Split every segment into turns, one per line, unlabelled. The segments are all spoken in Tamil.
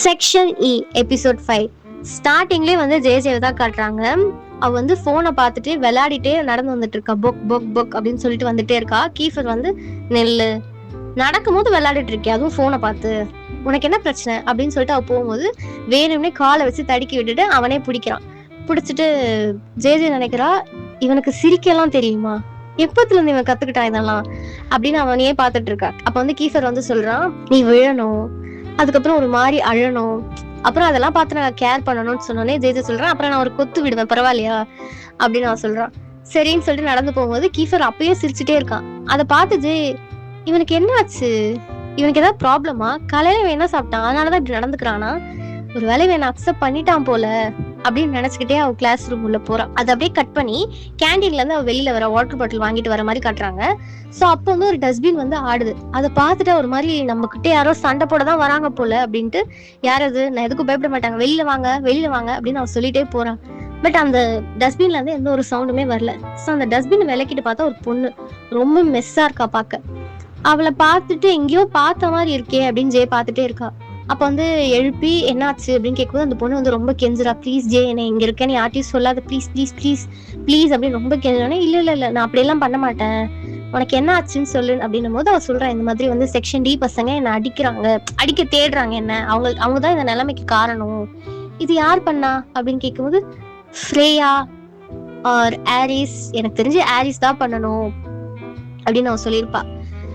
செக்ஷன் இ எபிசோட் 5 ஸ்டார்டிங்லேயே வந்து ஜேஜேவை தான் காட்டுறாங்க. அவ வந்து போனை பார்த்துட்டு விளையாடிட்டே நடந்து வந்துட்டு இருக்கா. பொக் பொக் பொக் அப்படின்னு சொல்லிட்டு வந்துட்டே இருக்கா. கீஃபர் வந்து நெல்லு நடக்கும்போது விளையாடிட்டு இருக்கே, அதுவும் போனை பார்த்து, உனக்கு என்ன பிரச்சனை அப்படின்னு சொல்லிட்டு அவ போகும்போது வேணும்னே காலை வச்சு தடுக்கி விட்டுட்டு அவனே பிடிக்கிறான். பிடிச்சிட்டு ஜேஜே நினைக்கிறா, இவனுக்கு சிரிக்கலாம் தெரியுமா, எப்பத்துல இருந்து இவன் கத்துக்கிட்டான் இதெல்லாம் அப்படின்னு அவனையே பார்த்துட்டு இருக்கா. அப்ப வந்து கீஃபர் வந்து சொல்றான், நீ விழணும், அதுக்கப்புறம் ஒரு மாதிரி அழணும், அப்புறம் அதெல்லாம் பார்த்து நான் கேர் பண்ணணும்னு சொன்னோன்னே ஜேஜே சொல்றான், அப்புறம் நான் ஒரு கொத்து விடுவேன் பரவாயில்லையா அப்படின்னு அவன் சொல்றான். சரின்னு சொல்லிட்டு நடந்து போகும்போது கீஃபர் அப்பயே சிரிச்சுட்டே இருக்கான். அதை பார்த்து ஜே, இவனுக்கு என்ன ஆச்சு, இவனுக்கு ஏதாவது ப்ராப்ளமா, காலையில இவன் என்ன சாப்பிட்டான் அதனாலதான் இப்படி நடந்துக்கிறானா, ஒரு வேலை இவன் அக்செப்ட் பண்ணிட்டான் போல அப்படின்னு நினைச்சுக்கிட்டே அவ கிளாஸ் ரூம் உள்ள போறான். அதை அப்படியே கட் பண்ணி கேண்டீன்ல இருந்து அவ வெளியில வர வாட்டர் பாட்டில் வாங்கிட்டு வர மாதிரி காட்டுறாங்க. சோ அப்போ வந்து ஒரு டஸ்ட்பின் வந்து ஆடுது. அதை பார்த்துட்டு ஒரு மாதிரி நம்ம கிட்ட யாரோ சண்டை போட தான் வராங்க போல அப்படின்ட்டு, யாரது, நான் எதுக்கும் பயப்பட மாட்டாங்க, வெளியில வாங்க வெளியில வாங்க அப்படின்னு அவன் சொல்லிட்டே போறான். பட் அந்த டஸ்ட்பின்ல இருந்து எந்த ஒரு சவுண்டுமே வரல. ஸோ அந்த டஸ்ட்பின் விளக்கிட்டு பார்த்தா ஒரு பொண்ணு ரொம்ப மெஸ்ஸா இருக்கா பார்க்க. அவளை பார்த்துட்டு எங்கேயோ பார்த்த மாதிரி இருக்கே அப்படின்னு ஜே பார்த்துட்டே இருக்கா. அப்ப வந்து எழுப்பி என்னாச்சு அப்படின்னு கேட்கும்போது அந்த பொண்ணு வந்து ரொம்ப கெஞ்சுறா, ப்ளீஸ் ஜே என்ன இங்க இருக்கேன்னு யார்ட்டையும் சொல்லாத, ப்ளீஸ் ப்ளீஸ் ப்ளீஸ் ப்ளீஸ் அப்படின்னு ரொம்ப கெஞ்சுறானே. இல்ல நான் அப்படியெல்லாம் பண்ண மாட்டேன், உனக்கு என்ன ஆச்சுன்னு சொல்லு அப்படின்னும் போது அவ சொல்றா, இந்த மாதிரி வந்து செக்ஷன் டி பசங்க என்ன அடிக்கிறாங்க, அடிக்க தேடுறாங்க என்ன, அவங்கதான் இந்த நிலைமைக்கு காரணம், இது யார் பண்ணா அப்படின்னு கேட்கும்போது ஃப்ரேயா ஆர் ஆரிஸ், எனக்கு தெரிஞ்சு ஆரிஸ் தான் பண்ணணும் அப்படின்னு அவன் சொல்லியிருப்பா.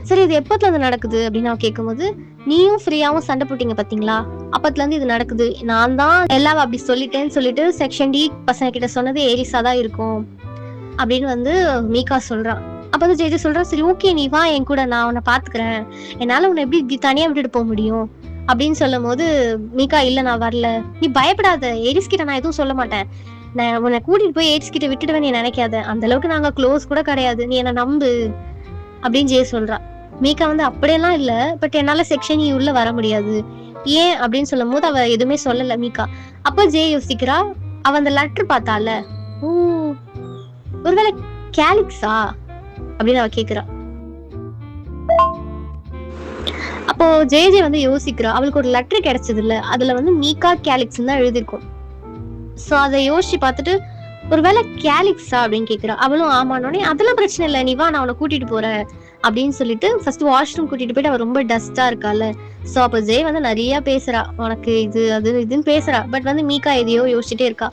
சரி இது எப்பத்துல இருந்து நடக்குது அப்படின்னு அவன் கேட்கும்போது, நீயும் ஃப்ரீயாவும் சண்டை போட்டீங்க பாத்தீங்களா, அப்பத்துல இருந்து இது நடக்குது, நான் தான் எல்லாம் அப்படி சொல்லிட்டேன்னு சொல்லிட்டு செக்ஷன் டி பசங்க கிட்ட சொன்னது ஏரிஸா தான் இருக்கும் அப்படின்னு வந்து மீகா சொல்றான். அப்ப வந்து ஜேஜே சொல்றான், சரி ஓகே நீ வா என் கூட, நான் உன்னை பாத்துக்கிறேன், என்னால உன்னை எப்படி இப்படி தனியா விட்டுட்டு போக முடியும் அப்படின்னு சொல்லும் போது மீகா, இல்ல நான் வரல, நீ பயப்படாத, ஏரிஸ் கிட்ட நான் எதுவும் சொல்ல மாட்டேன், நான் உன்னை கூட்டிட்டு போய் ஏரிஸ் கிட்ட விட்டுடுவேன் நீ நினைக்காத, அந்த அளவுக்கு நாங்க க்ளோஸ் கூட கிடையாது, நீ என்ன நம்பு அப்படின்னு ஜே சொல்றா. மீகா வந்து அப்படியெல்லாம் இல்ல, பட் என்னால செக்ஷன் இ உள்ள வர முடியாது, ஏன் அப்படின்னு சொல்லும் போது அவ எதுவுமே சொல்லல மீகா. அப்ப ஜே யோசிக்கிறா, அவ அந்த லெட்டர் பார்த்தால, ஓ ஒருவேளை கேலிக்ஸா அப்படின்னு அவ கேக்குறா. அப்போ ஜே வந்து யோசிக்கிறா, அவளுக்கு ஒரு லெட்டர் கிடைச்சது இல்ல, அதுல வந்து மீகா கேலிக்ஸ் தான் எழுதிருக்கும். சோ அதை யோசிச்சு பார்த்துட்டு ஒருவேளை கேலிக்ஸா அப்படின்னு கேக்குறா. அவளும் ஆமானோடனே அதெல்லாம் பிரச்சனை இல்லை, நீ வா நான் உன்னை கூட்டிட்டு போறேன் அப்படின்னு சொல்லிட்டு ஃபர்ஸ்ட் வாஷ்ரூம் கூட்டிட்டு போயிட்டு அவ ரொம்ப டஸ்டா இருக்கால. சோ அப்ப ஜே வந்து நிறைய பேசுறா, உனக்கு இது அது இதுன்னு பேசுறா. பட் வந்து மீகா எதையோ யோசிச்சுட்டே இருக்கா.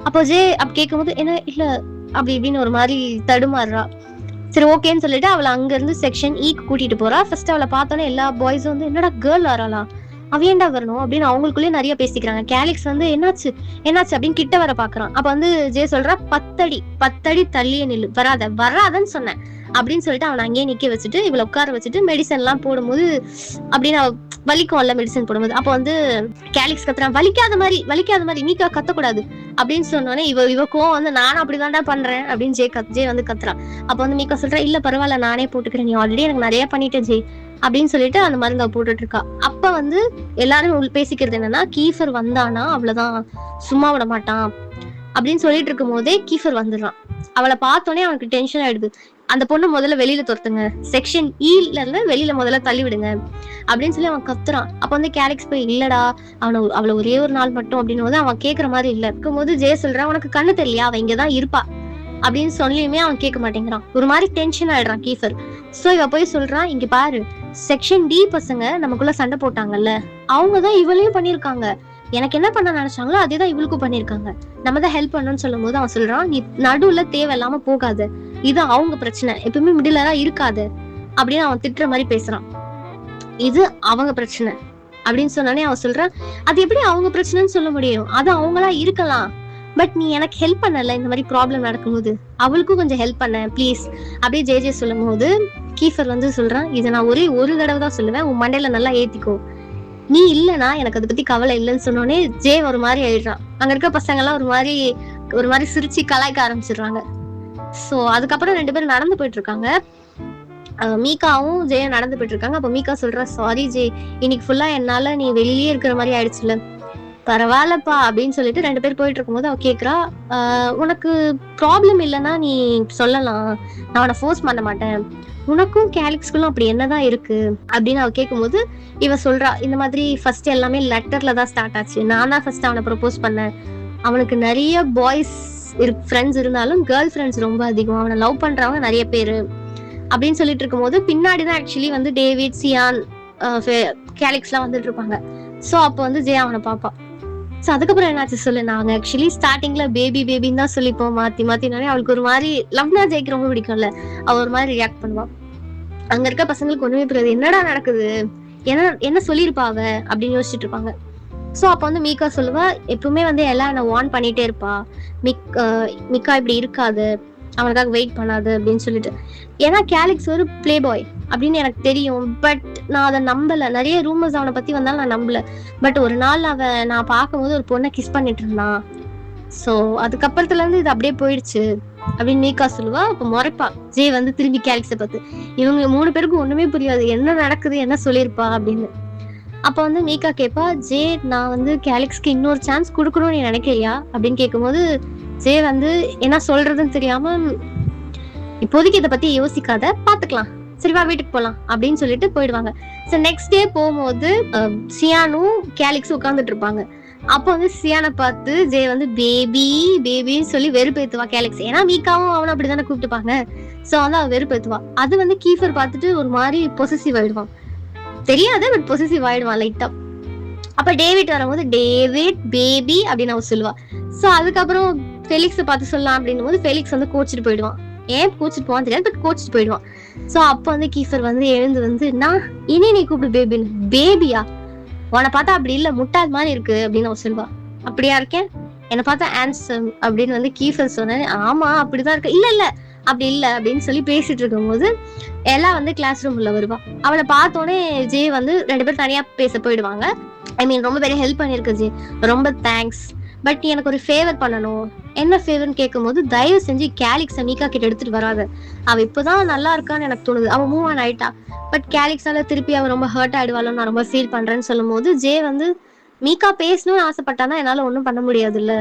அப்போ ஜே அப்ப கேட்கும்போது என்ன இல்ல அப்படி இப்படின்னு ஒரு மாதிரி தடுமாறுறா. சரி ஓகேன்னு சொல்லிட்டு அவளை அங்க இருந்து செக்ஷன் ஈக்கு கூட்டிட்டு போறா. ஃபர்ஸ்ட் அவளை பார்த்தோன்னே எல்லா பாய்ஸும் வந்து என்னடா கேர்ள் வராளா, அவ ஏண்டா வரணும் அப்படின்னு அவங்களுக்குள்ளேயே நிறைய பேசிக்கிறாங்க. கேலிக்ஸ் வந்து என்னாச்சு அப்படின்னு கிட்ட வர பாக்குறான். அப்ப வந்து ஜே சொல்றா, 10 அடி தள்ளியே நில்லு, வராதன்னு சொன்னேன் அப்படின்னு சொல்லிட்டு அவனை அங்கேயே நிக்க வச்சுட்டு இவளை உட்கார வச்சுட்டு மெடிசன் எல்லாம் போடும்போது அப்படின்னு அவ வலிக்கும்ல மெடிசன் போடும்போது, அப்ப வந்து கேலிக்ஸ் கத்துறான், வலிக்காத மாதிரி நீக்கா கத்தக்கூடாது அப்படின்னு சொன்னோன்னே இவக்கும் வந்து நானும் அப்படிதான்டா பண்றேன் அப்படின்னு ஜே வந்து கத்துறான். அப்ப வந்து மீக்கா சொல்றா, இல்ல பரவாயில்ல நானே போட்டுக்கிறேன், நீ ஆல்ரெடி எனக்கு நிறைய பண்ணிட்டேன் ஜே அப்படின்னு சொல்லிட்டு அந்த மருந்து அவ போட்டுட்டு இருக்கா. அப்ப வந்து எல்லாரும் பேசிக்கிறது என்னன்னா, கீஃபர் வந்தானா அவ்வளவுதான், சும்மா விட மாட்டான் அப்படின்னு சொல்லிட்டு இருக்கும் போதே கீஃபர் வந்துடுறான். அவளை பார்த்தோன்னே அவனுக்கு டென்ஷன் ஆயிடுது. அந்த பொண்ணு முதல்ல வெளியில துரத்துங்க, செக்ஷன் ஈல இருந்து வெளியில முதல்ல தள்ளி விடுங்க அப்படின்னு சொல்லி அவன் கத்துறான். அப்ப வந்து கேலிக்ஸ் போய், இல்லடா அவளை ஒரே ஒரு நாள் மட்டும் அப்படின்னு போது அவன் கேட்கற மாதிரி இல்ல இருக்கும்போது ஜே சொல்றான், உனக்கு கண்ணு தெரியலையா, அவ இங்கதான் இருப்பா அப்படின்னு சொல்லியுமே அவன் கேட்க மாட்டேங்கிறான். ஒரு மாதிரி டென்ஷன் ஆயிடுறான் கீஃபர். சோ இவ போய் சொல்றான், இங்க பாரு, செக்ஷன் டி பசங்க நமக்குள்ள சண்டை போட்டாங்கல்ல, அவங்கதான் இவளையும் பண்ணிருக்காங்க, எனக்கு என்ன பண்ண நினைச்சாங்களோ அதேதான் இவளுக்கும் பண்ணிருக்காங்க, நம்ம தான் ஹெல்ப் பண்ணணும்னு சொல்லும் போது அவன் சொல்றான், நீ நடுவுல தேவையில்லாம போகாத, இது அவங்க பிரச்சனை, எப்பவுமே மிடிலரா இருக்காது அப்படின்னு அவன் திட்டுற மாதிரி பேசுறான். இது அவங்க பிரச்சனை அப்படின்னு சொன்னானே அவன் சொல்றான், அது எப்படி அவங்க பிரச்சனைன்னு சொல்ல முடியும், அது அவங்களா இருக்கலாம், பட் நீ எனக்கு ஹெல்ப் பண்ணல இந்த மாதிரி ப்ராப்ளம் நடக்கும்போது, அவளுக்கும் கொஞ்சம் ஹெல்ப் பண்ண ப்ளீஸ் அப்படியே ஜே சொல்லும் போது கீஃபர் வந்து சொல்றான், இதை நான் ஒரு தடவை தான் சொல்லுவேன், உன் மண்டையில நல்லா ஏத்திக்கோ, நீ இல்லனா எனக்கு அதை பத்தி கவலை இல்லைன்னு சொன்னோடனே ஜே ஒரு மாதிரி ஆயிடுறான். அங்க இருக்க பசங்க எல்லாம் ஒரு மாதிரி சிரிச்சு கலாய்க்க ஆரம்பிச்சிடுறாங்க. சோ அதுக்கப்புறம் 2 பேரும் நடந்து போயிட்டு இருக்காங்க. மீகாவும் ஜேயும் நடந்து போயிட்டு இருக்காங்க. அப்ப மீகா சொல்றா, சாரி ஜே, இன்னைக்கு ஃபுல்லா என்னால நீ வெளியே இருக்கிற மாதிரி ஆயிடுச்சுல, பரவாயில்லப்பா அப்படின்னு சொல்லிட்டு 2 பேர் போயிட்டு இருக்கும்போது அவ கேக்குறா, உனக்கு ப்ராப்ளம் இல்லைன்னா நீ சொல்லலாம், நான் உன்னை ஃபோர்ஸ் பண்ண மாட்டேன், உனக்கும் கேலிக்ஸ்குள்ளும் அப்படி என்னதான் இருக்கு அப்படின்னு அவ கேட்கும்போது இவ சொல்றா, இந்த மாதிரி ஃபர்ஸ்ட் எல்லாமே லெட்டர்ல தான் ஸ்டார்ட் ஆச்சு, நான் தான் ஃபர்ஸ்ட் அவனை ப்ரப்போஸ் பண்ணேன், அவனுக்கு நிறைய பாய்ஸ் ஃப்ரெண்ட்ஸ் இருந்தாலும் கேர்ள் ஃப்ரெண்ட்ஸ் ரொம்ப அதிகம், அவனை லவ் பண்றவங்க நிறைய பேரு அப்படின்னு சொல்லிட்டு இருக்கும்போது பின்னாடிதான் ஆக்சுவலி வந்து டேவிட், சியான், கேலிக்ஸ்லாம் வந்துட்டு இருப்பாங்க. ஸோ அப்போ வந்து ஜெயா அவனை பாப்பா. ஸோ அதுக்கப்புறம் என்னாச்சு சொல்லு. நாங்க ஆக்சுவலி ஸ்டார்டிங்ல பேபி பேபின்னு தான் சொல்லிப்போம், மாத்தி மாத்தினாலே அவளுக்கு ஒரு மாதிரி லவ்னா ஜெயிக்க ரொம்ப பிடிக்கும்ல, அவ ஒரு மாதிரி ரியாக்ட் பண்ணுவான். அங்க இருக்க பசங்களுக்கு ஒண்ணுமே புரியாது, என்னடா நடக்குது, என்ன சொல்லியிருப்பா அவ அப்படின்னு யோசிச்சுட்டு இருப்பாங்க. ஸோ அப்போ வந்து மீகா சொல்லுவா, எப்பவுமே வந்து எல்லாம் என்ன வார்ன் பண்ணிட்டே இருப்பா, மிக்கா இப்படி இருக்காது, அவனுக்காக வெயிட் பண்ணாது அப்படின்னு சொல்லிட்டு. ஏன்னா கேலிக்ஸ் ஒரு பிளே பாய் அப்படின்னு எனக்கு தெரியும், பட் நான் அதை நம்பல. நிறைய ரூமர்ஸ் அவனை பத்தி வந்தாலும் நான் நம்பல. பட் ஒரு நாள் நான் பார்க்கும்போது ஒரு பொண்ணை கிஸ் பண்ணிட்டு இருந்தான். ஸோ அதுக்கப்புறத்துல இருந்து இது அப்படியே போயிடுச்சு அப்படின்னு மீகா சொல்லுவா. அப்போ முறைப்பா ஜே வந்து திரும்பி கேலிக்ஸை பார்த்து. இவங்க 3 பேருக்கும் ஒண்ணுமே புரியாது, என்ன நடக்குது, என்ன சொல்லியிருப்பா அப்படின்னு. அப்ப வந்து மீகா கேட்பா, ஜே நான் வந்து கேலிக்ஸ்க்கு இன்னொரு சான்ஸ் கொடுக்கணும்னு நீ நினைக்கிறியா அப்படின்னு கேட்கும்போது ஜே வந்து என்ன சொல்றதுன்னு தெரியாம, இப்போதைக்கு இதை பத்தி யோசிக்காத, பாத்துக்கலாம், சரிவா வீட்டுக்கு போலாம் அப்படின்னு சொல்லிட்டு போயிடுவாங்க. ஸோ நெக்ஸ்ட் டே போகும்போது சியானும் கேலிக்ஸும் உட்காந்துட்டு இருப்பாங்க. அப்போ வந்து சியானை பார்த்து ஜே வந்து பேபி பேபின்னு சொல்லி வெறுப்பேத்துவா கேலிக்ஸ். ஏன்னா மீகாவும் அவனும் அப்படிதானே கூப்பிட்டுப்பாங்க. ஸோ வந்து அவ வெறுப்பேத்துவா. அது வந்து கீஃபர் பார்த்துட்டு ஒரு மாதிரி பொசசிவ் ஆயிடுவான். தெரியாது, பட் பொசசிவ் ஆயிடுவான் லைட்டா. அப்ப டேவிட் வரும்போது டேவிட் பேபி அப்படின்னு அவ சொல்லுவா. ஸோ அதுக்கப்புறம் ஃபெலிக்ஸை பார்த்து சொல்லலாம் அப்படின்னும் போது ஃபெலிக்ஸ் வந்து கோச்சிட்டு போயிடுவான். ஏன் கோச்சிட்டு போவான்னு தெரியாது, பட் கோச்சிட்டு போயிடுவான். ஸோ அப்போ வந்து கீஃபர் வந்து எழுந்து வந்து, நான் இனி நீ கூப்பிடு பேபின்னு. பேபியா, உன்னை பார்த்தா அப்படி இல்லை, முட்டாள் மாதிரி இருக்கு அப்படின்னு அவ சொல்லுவா. அப்படியா இருக்கேன், என்னை பார்த்தா ஆன்சம் அப்படின்னு வந்து கீஃபர் சொன்னேன். ஆமா அப்படிதான் இருக்கு, இல்ல இல்ல அப்படி இல்லை அப்படின்னு சொல்லி பேசிட்டு இருக்கும் போது எல்லாம் வந்து கிளாஸ் ரூம்ல வருவா. அவளை பார்த்தோன்னே ஜே வந்து 2 பேரும் தனியா பேச போயிடுவாங்க. ஐ மீன் ரொம்ப பெரிய ஹெல்ப் பண்ணிருக்கு ஜே, ரொம்ப தேங்க்ஸ், பட் நீ எனக்கு ஒரு ஃபேவர் பண்ணணும். என்ன ஃபேவர்னு கேட்கும்போது, தயவு செஞ்சு கேலிக்ஸை மீகா கிட்ட எடுத்துட்டு வராத, அவ இப்பதான் நல்லா இருக்கான்னு எனக்கு தோணுது, அவ மூவ் ஆன் ஆயிட்டா, பட் கேலிக்ஸால திருப்பி அவ ரொம்ப ஹர்ட் ஆயிடுவாளோ நான் ரொம்ப ஃபீல் பண்றேன்னு சொல்லும் போது ஜே வந்து, மீகா பேசணும்னு ஆசைப்பட்டானா என்னால ஒன்றும் பண்ண முடியாது இல்ல,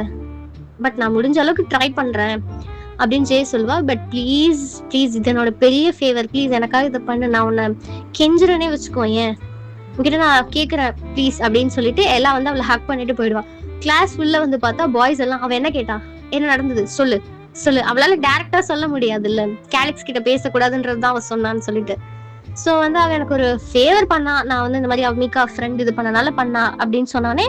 பட் நான் முடிஞ்ச அளவுக்கு ட்ரை பண்றேன் அப்படின்னு ஜே சொல்லுவா. பட் ப்ளீஸ் ப்ளீஸ் இது என்னோட பெரிய ஃபேவர், ப்ளீஸ் எனக்காக இதை பண்ணு, நான் உன்னை கெஞ்சுறனே வச்சுக்கோ, ஏன் உங்ககிட்ட நான் கேட்குறேன் ப்ளீஸ் அப்படின்னு சொல்லிட்டு எல்லாம் வந்து அவளை ஹக் பண்ணிட்டு போயிடுவான். கிளாஸ் உள்ள வந்து பார்த்தா பாய்ஸ் எல்லாம், அவ என்ன கேட்டா, என்ன நடந்தது சொல்லு சொல்லு, அவளால டைரக்டா சொல்ல முடியாது இல்ல, கேலிக்ஸ் கிட்ட பேசக்கூடாதுன்றதுதான் அவ சொன்னான்னு சொல்லிட்டு. ஸோ வந்து அவ எனக்கு ஒரு ஃபேவர் பண்ணா, நான் வந்து இந்த மாதிரி அவ மீகா ஃப்ரெண்ட் இது பண்ணனால பண்ணா அப்படின்னு சொன்னானே